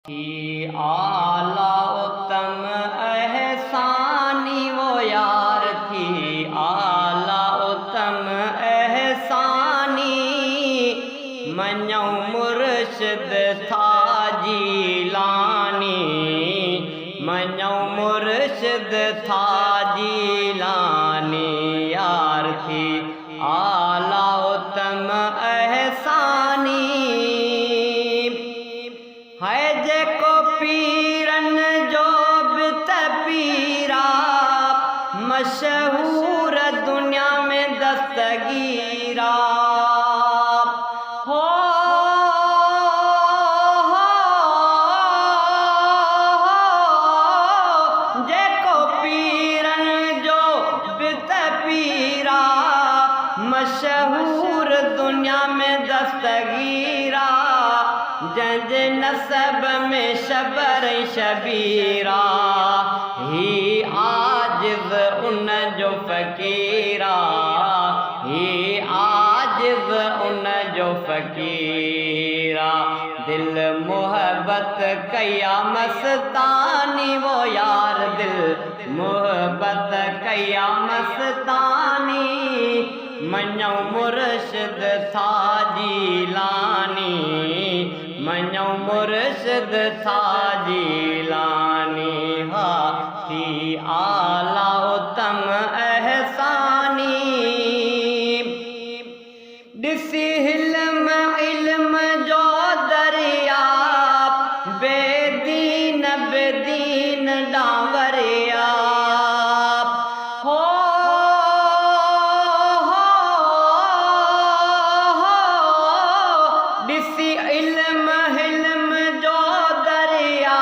की आला उत्तम एहसानी वो यार थी, आला उत्तम एहसानी। मञो मुर्शिद था जीलानी, मञो मुर्शिद था जीलानी। यार थी आला उत्तम एहसानी, है जेको पीरन जो बित पीरा, मशहूर दुनिया में दस्तगीरा। हो जेको पीरन जो बित पीरा, मशहूर दुनिया में दस्तगीरा। जंहिंजे नसब में शबर शबीरा, ही आजिज़ उन जो फ़कीरा, ही आजिज़ उन जो फ़कीरा। दिल मोहब्बत कया मस्तानी वो यार, दिल मोहब्बत कया मस्तानी। मञो मुर्शिद था जीलानी, मञो मुर्शिद था जीलानी। हा थी आला उत्तम एहसानी, ॾिसी हिल्म इल्म जो दरिया, बेदीन बेदीन डांवरिया। ॾिसी इल्म हिल्म जो दरिया,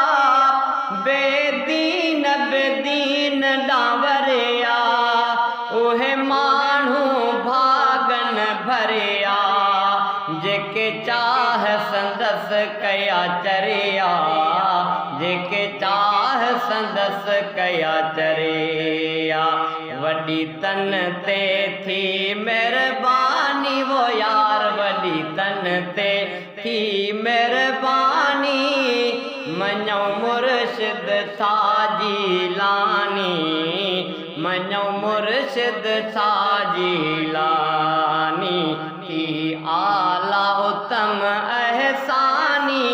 बेदीन बेदीन डांवरिया। उहे माण्हू भागन भरिया, जेके चाह संदस कया चरिया, जेके चाह संदस कया चरिया। वॾी तन ते थी महिरबानी वो यार, वॾी तन ते थी महिरबानी। मञो मुर्शिद था जीलानी, मञो मुर्शिद था जीलानी। थी आला उत्तम एहसानी,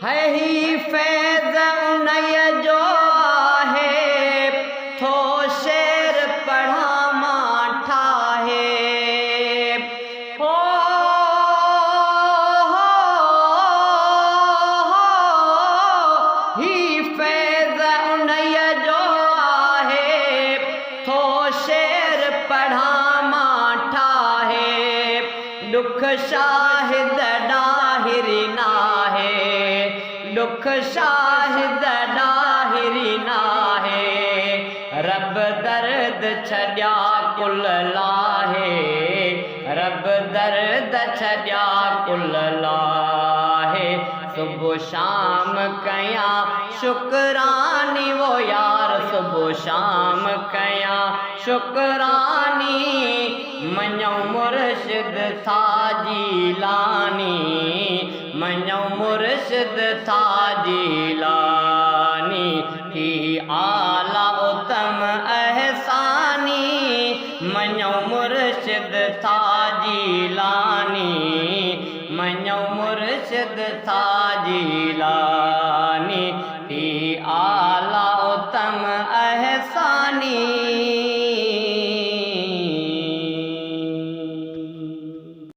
है ही फैज़ उन्हईअ जो आहे, थो शेर पढ़ा मां ठाहे। ही फैज़ उन्हईअ जो आहे, थो शेर पढ़ा मां ठाहे। दुख शाहिद ॾाहिरी नाहे, दुख शाहिद ॾाहिरी नाहे। रब दर्द छॾिया कुल लाहे, रब दर्द छॾिया कुल लाहे। सुबुह शाम कया शुक्रानी वो यार, सुबुह शाम कया शुक्रानी। मञो मुर्शिद था जीलानी, मञो मुर्शिद था जीलानी। थी आला उत्तम एहसानी, मञो मुर्शिद था जीलानी, मञो मुर्शिद था जीलानी। थी आला उत्तम एहसानी।